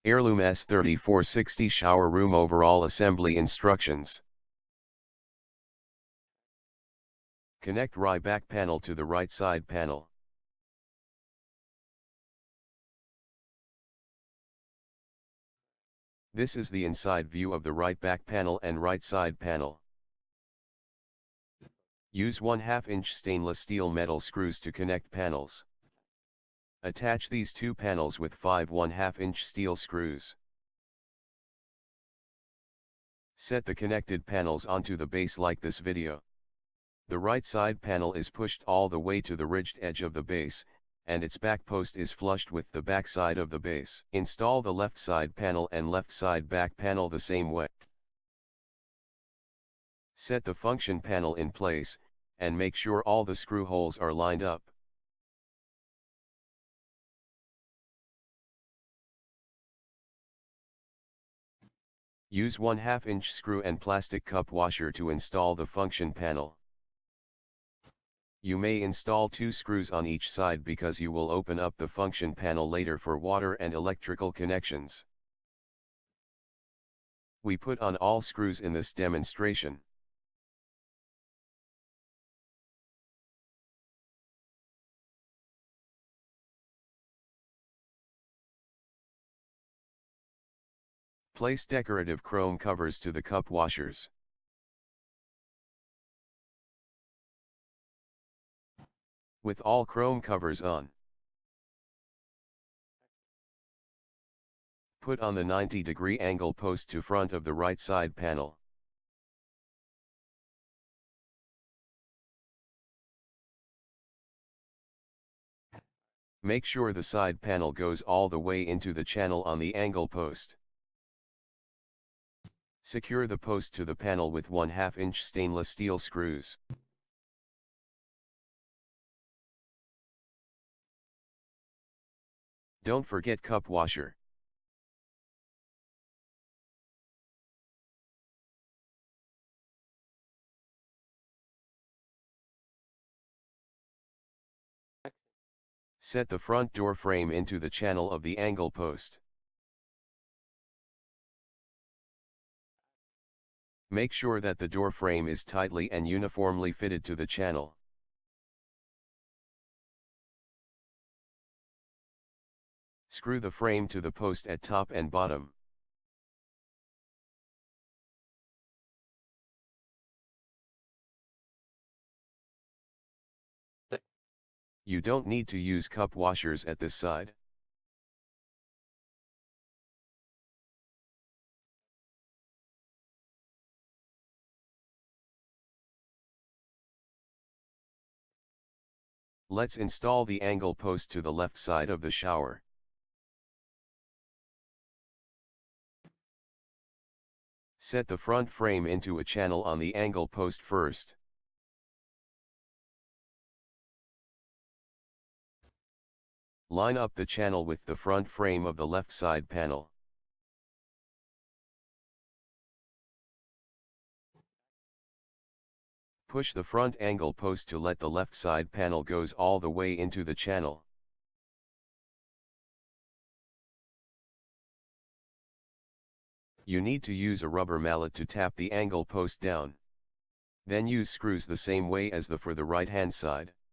Heirloom S3460 Shower Room Overall Assembly Instructions. Connect right back panel to the right side panel. This is the inside view of the right back panel and right side panel. Use 1/2 inch stainless steel metal screws to connect panels. Attach these two panels with 5 1/2 inch steel screws. Set the connected panels onto the base like this video. The right side panel is pushed all the way to the ridged edge of the base, and its back post is flushed with the back side of the base. Install the left side panel and left side back panel the same way. Set the function panel in place, and make sure all the screw holes are lined up. Use 1/2 inch screw and plastic cup washer to install the function panel. You may install 2 screws on each side because you will open up the function panel later for water and electrical connections. We put on all screws in this demonstration. Place decorative chrome covers to the cup washers. With all chrome covers on, put on the 90-degree angle post to front of the right side panel. Make sure the side panel goes all the way into the channel on the angle post. Secure the post to the panel with 1/2 inch stainless steel screws. Don't forget cup washer. Set the front door frame into the channel of the angle post. Make sure that the door frame is tightly and uniformly fitted to the channel. Screw the frame to the post at top and bottom. You don't need to use cup washers at this side. Let's install the angle post to the left side of the shower. Set the front frame into a channel on the angle post first. Line up the channel with the front frame of the left side panel. Push the front angle post to let the left side panel goes all the way into the channel. You need to use a rubber mallet to tap the angle post down. Then use screws the same way as for the right hand side.